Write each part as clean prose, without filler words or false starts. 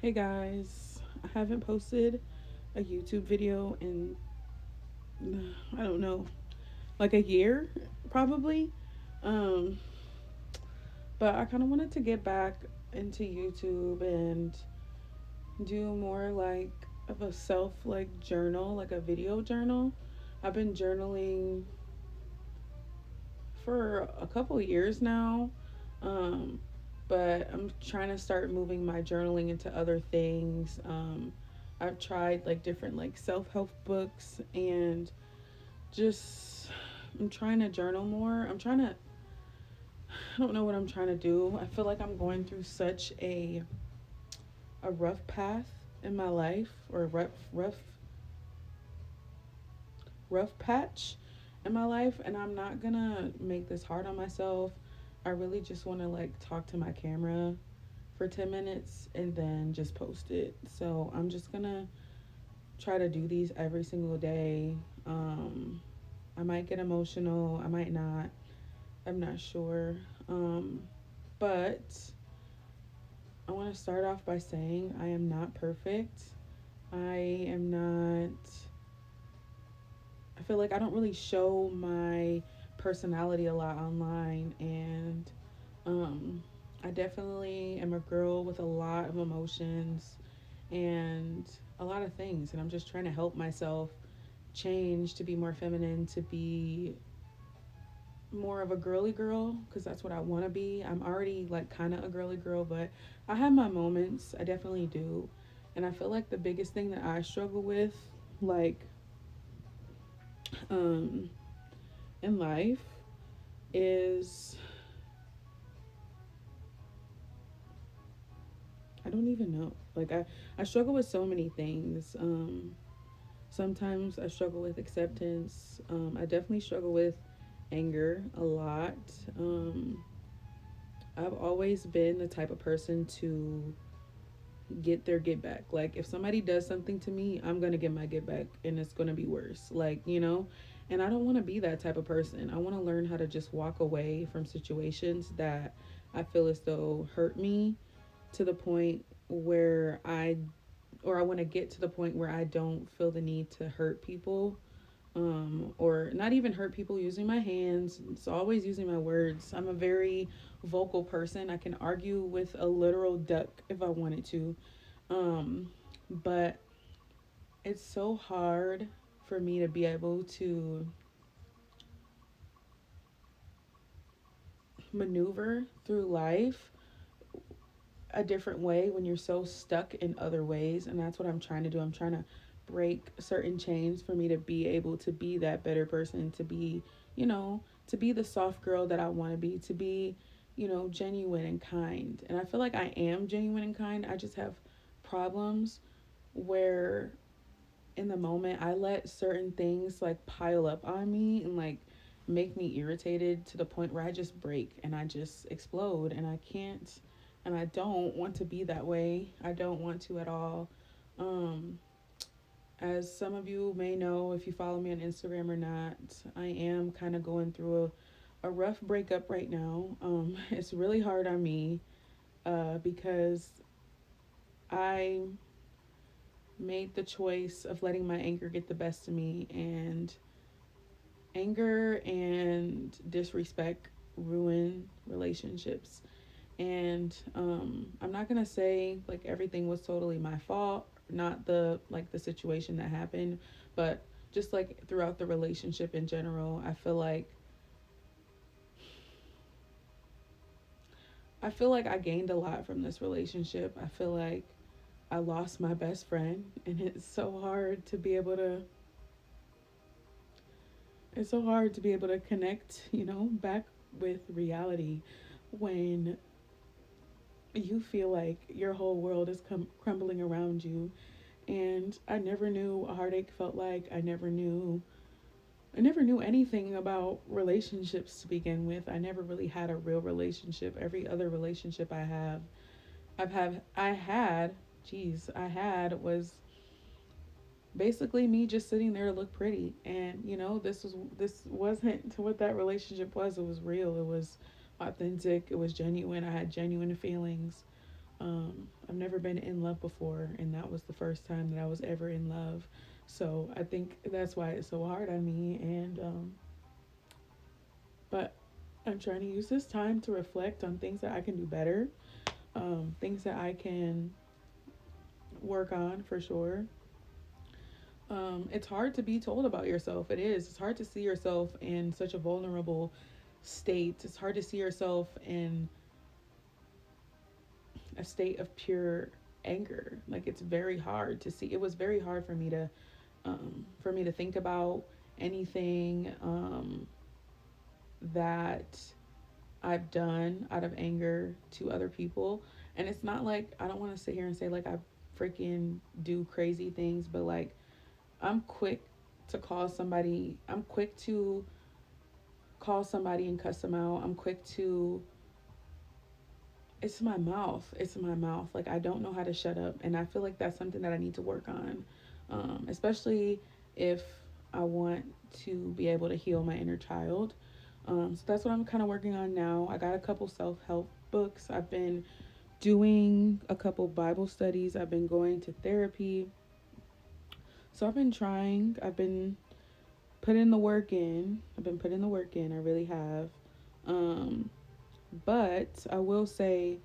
Hey guys, I haven't posted a YouTube video in, I don't know, like a year probably. Um, but I kind of wanted to get back into YouTube and do more like of a self like journal, like a video journal. I've been journaling for a couple years now. Um, but I'm trying to start moving my journaling into other things. I've tried like different like self-help books and just I'm trying to journal more. I don't know what I'm trying to do. I feel like I'm going through such a rough path in my life, or a rough patch in my life, and I'm not gonna make this hard on myself. I really just want to like talk to my camera for 10 minutes and then just post it. So I'm just gonna try to do these every single day. I might get emotional, I might not. I'm not sure. But I want to start off by saying I am not perfect. I am not, I feel like I don't really show my personality a lot online. And um, I definitely am a girl with a lot of emotions and a lot of things. And I'm just trying to help myself change to be more feminine, to be more of a girly girl, because that's what I want to be. I'm already like kind of a girly girl, but I have my moments. I definitely do. And I feel like the biggest thing that I struggle with, like, um, in life is I don't even know. Like, I struggle with so many things. Sometimes I struggle with acceptance. I definitely struggle with anger a lot. I've always been the type of person to get their get back. Like if somebody does something to me, I'm gonna get my get back and it's gonna be worse. Like, you know? And I don't wanna be that type of person. I wanna learn how to just walk away from situations that I feel as though hurt me, to the point where I wanna get to the point where I don't feel the need to hurt people. Or not even hurt people using my hands. It's always using my words. I'm a very vocal person. I can argue with a literal duck if I wanted to. But it's so hard for me to be able to maneuver through life a different way when you're so stuck in other ways. And that's what I'm trying to do. I'm trying to break certain chains for me to be able to be that better person, to be, you know, to be the soft girl that I want to be, you know, genuine and kind. And I feel like I am genuine and kind. I just have problems where in the moment I let certain things like pile up on me and like make me irritated to the point where I just break and I just explode, and I can't, and I don't want to be that way. I don't want to at all. Um as some of you may know if you follow me on Instagram or not, I am kind of going through a rough breakup right now. It's really hard on me because I made the choice of letting my anger get the best of me, and anger and disrespect ruin relationships. And I'm not gonna say like everything was totally my fault, not the situation that happened, but just like throughout the relationship in general, I feel like I gained a lot from this relationship. I feel like I lost my best friend, and it's so hard to be able to connect, you know, back with reality when you feel like your whole world is crumbling around you. And I never knew what heartache felt like. I never knew anything about relationships to begin with. I never really had a real relationship. Every other relationship I had, I had was basically me just sitting there to look pretty. And you know, this wasn't what that relationship was. It was real. It was authentic. It was genuine. I had genuine feelings. I've never been in love before, and that was the first time that I was ever in love. So I think that's why it's so hard on me. And but I'm trying to use this time to reflect on things that I can do better, things that I can work on for sure. It's hard to be told about yourself. It is. It's hard to see yourself in such a vulnerable state. It's hard to see yourself in a state of pure anger. Like it's very hard to see. It was very hard for me to think about anything that I've done out of anger to other people. And it's not like I don't want to sit here and say like I freaking do crazy things, but like I'm quick to call somebody. I'm quick to call somebody and cuss them out. I'm quick to. It's my mouth. It's my mouth. Like I don't know how to shut up, and I feel like that's something that I need to work on, especially if I want to be able to heal my inner child. So that's what I'm kind of working on now. I got a couple self help books. I've been doing a couple Bible studies. I've been going to therapy. So I've been trying. I've been putting the work in. I've been putting the work in. I really have. Um, but I will say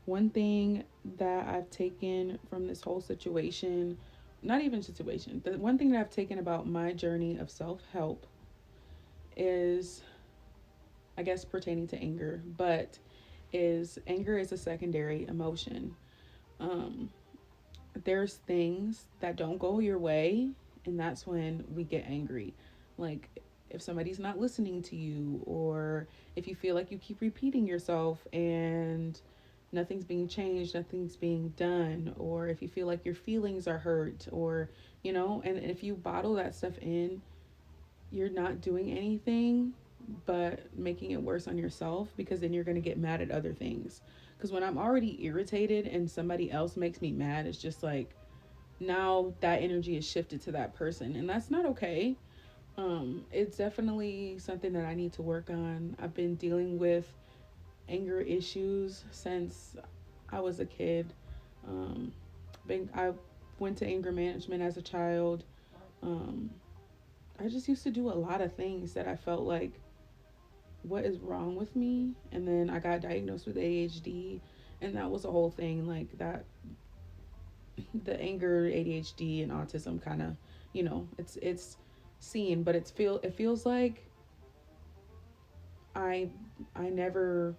one thing that I've taken from this whole situation, not even situation, the one thing that I've taken about my journey of self help is, I guess, pertaining to anger, but is anger is a secondary emotion. Um, there's things that don't go your way, and that's when we get angry. Like if somebody's not listening to you, or if you feel like you keep repeating yourself and nothing's being changed, nothing's being done, or if you feel like your feelings are hurt, or and if you bottle that stuff in, you're not doing anything but making it worse on yourself, because then you're going to get mad at other things. Because when I'm already irritated and somebody else makes me mad, it's just like now that energy is shifted to that person, and that's not okay. It's definitely something that I need to work on. I've been dealing with anger issues since I was a kid. I went to anger management as a child. Um, I just used to do a lot of things that I felt like, what is wrong with me? And then I got diagnosed with ADHD, and that was a whole thing. Like that, the anger, ADHD, and autism kind of, it's seen, but it feels like I I never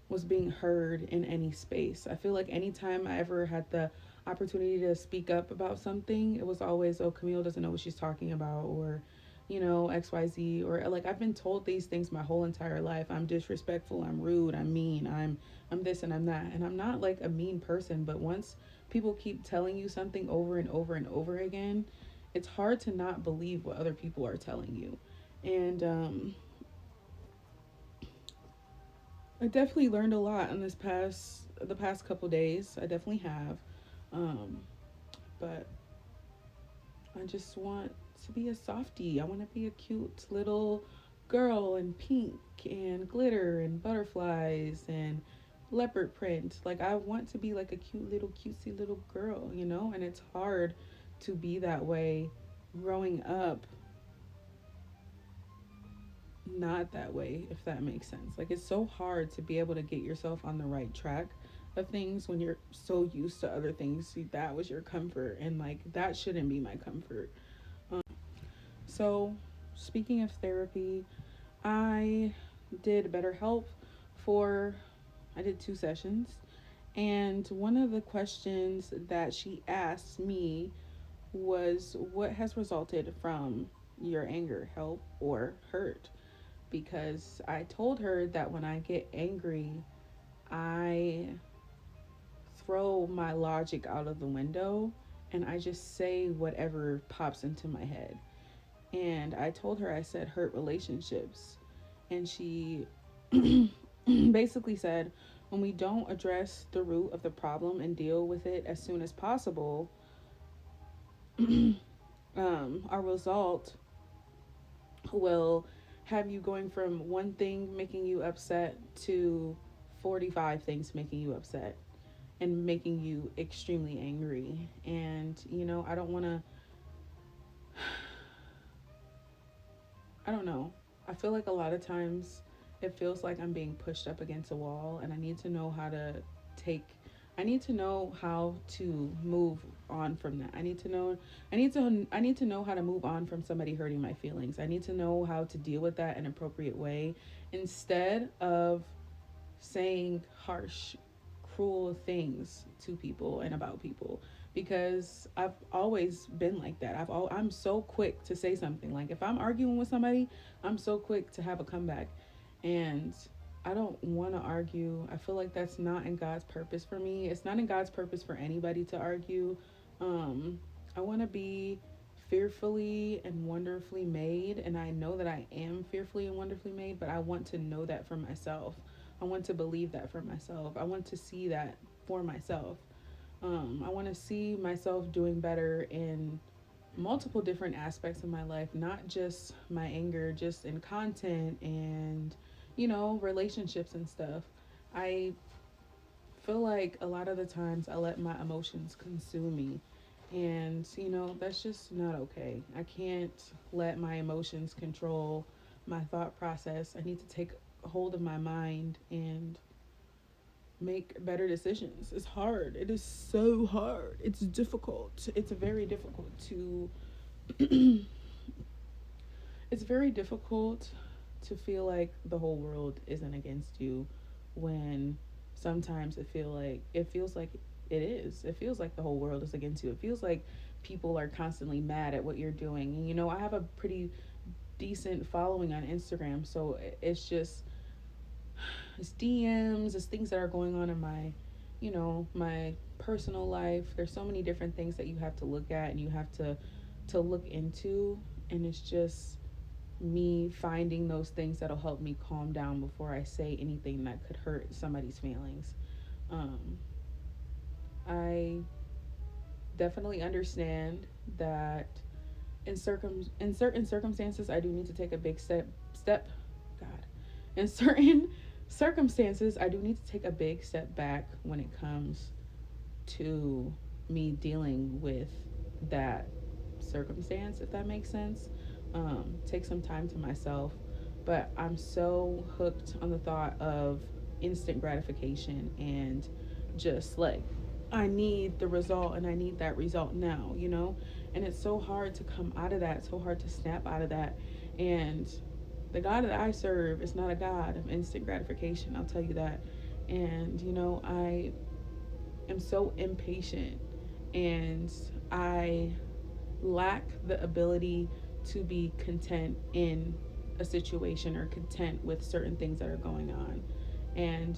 was being heard in any space. I feel like anytime I ever had the opportunity to speak up about something, it was always, oh, Camille doesn't know what she's talking about, or, XYZ, or like I've been told these things my whole entire life. I'm disrespectful, I'm rude, I'm mean, I'm this and I'm that. And I'm not like a mean person, but once people keep telling you something over and over and over again, it's hard to not believe what other people are telling you. And I definitely learned a lot in the past couple days. I definitely have, um, but I just want to be a softie. I want to be a cute little girl in pink and glitter and butterflies and leopard print. Like I want to be like a cute little cutesy little girl, And it's hard to be that way growing up not that way, if that makes sense. Like it's so hard to be able to get yourself on the right track of things when you're so used to other things. See, that was your comfort, and like that shouldn't be my comfort. So, speaking of therapy, I did BetterHelp for I did 2 sessions, and one of the questions that she asked me was, what has resulted from your anger, help or hurt? Because I told her that when I get angry, I throw my logic out of the window and I just say whatever pops into my head. And I told her, I said, hurt relationships. And she basically said, when we don't address the root of the problem and deal with it as soon as possible, our result will have you going from one thing making you upset to 45 things making you upset. and making you extremely angry. And, I don't want to, I don't know. I feel like a lot of times it feels like I'm being pushed up against a wall, and I need to know how to take I need to know how to move on from that. I need to know how to move on from somebody hurting my feelings. I need to know how to deal with that in an appropriate way instead of saying harsh, cruel things to people and about people, because I've always been like that. I'm so quick to say something. Like if I'm arguing with somebody, I'm so quick to have a comeback. And I don't want to argue. I feel like that's not in God's purpose for me. It's not in God's purpose for anybody to argue. Um I want to be fearfully and wonderfully made, and I know that I am fearfully and wonderfully made, but I want to know that for myself. I want to believe that for myself. I want to see that for myself. I want to see myself doing better in multiple different aspects of my life, not just my anger, just in content and, relationships and stuff. I feel like a lot of the times I let my emotions consume me. And, that's just not okay. I can't let my emotions control my thought process. I need to take hold of my mind and make better decisions. It's hard. It is so hard. It's difficult. It's very difficult to it's very difficult to feel like the whole world isn't against you when sometimes it feels like it is. It feels like the whole world is against you. It feels like people are constantly mad at what you're doing. And I have a pretty decent following on Instagram, so it's DMs, it's things that are going on in my personal life. There's so many different things that you have to look at and you have to look into, and it's just me finding those things that'll help me calm down before I say anything that could hurt somebody's feelings. Um, I definitely understand that in certain circumstances I do need to take a big step. God, in certain circumstances I do need to take a big step back when it comes to me dealing with that circumstance, if that makes sense. Take some time to myself. But I'm so hooked on the thought of instant gratification and just like, I need the result and I need that result now. And it's so hard to come out of that, it's so hard to snap out of that. And the God that I serve is not a God of instant gratification, I'll tell you that. And, I am so impatient, and I lack the ability to be content in a situation or content with certain things that are going on. And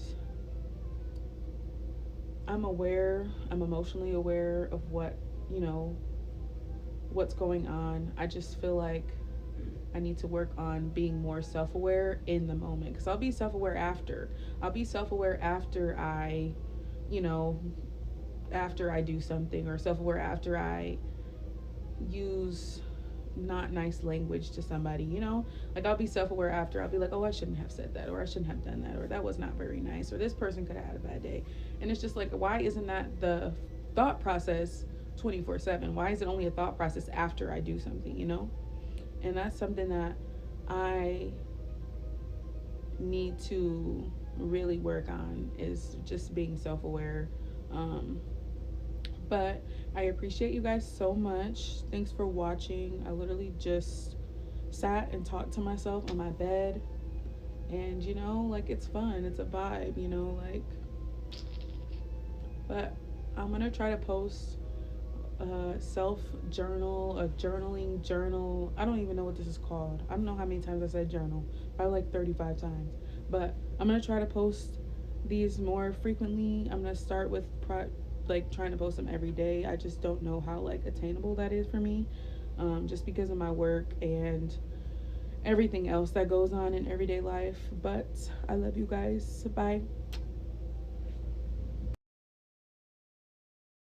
I'm emotionally aware of what's going on. I just feel like I need to work on being more self aware in the moment, because I'll be self aware after. I'll be self aware you know, after I do something, or self aware after I use not nice language to somebody. Like I'll be self aware after. I'll be like, oh, I shouldn't have said that, or I shouldn't have done that, or that was not very nice, or this person could have had a bad day. And it's just like, why isn't that the thought process 24/7? Why is it only a thought process after I do something? And that's something that I need to really work on, is just being self aware. But I appreciate you guys so much. Thanks for watching. I literally just sat and talked to myself on my bed. And, like, it's fun. It's a vibe, like. But I'm going to try to post a self journal, a journaling journal. I don't even know what this is called. I don't know how many times I said journal. Probably like 35 times. But I'm going to try to post these more frequently. I'm going to start with trying to post them every day. I just don't know how attainable that is for me, just because of my work and everything else that goes on in everyday life. But I love you guys. Bye.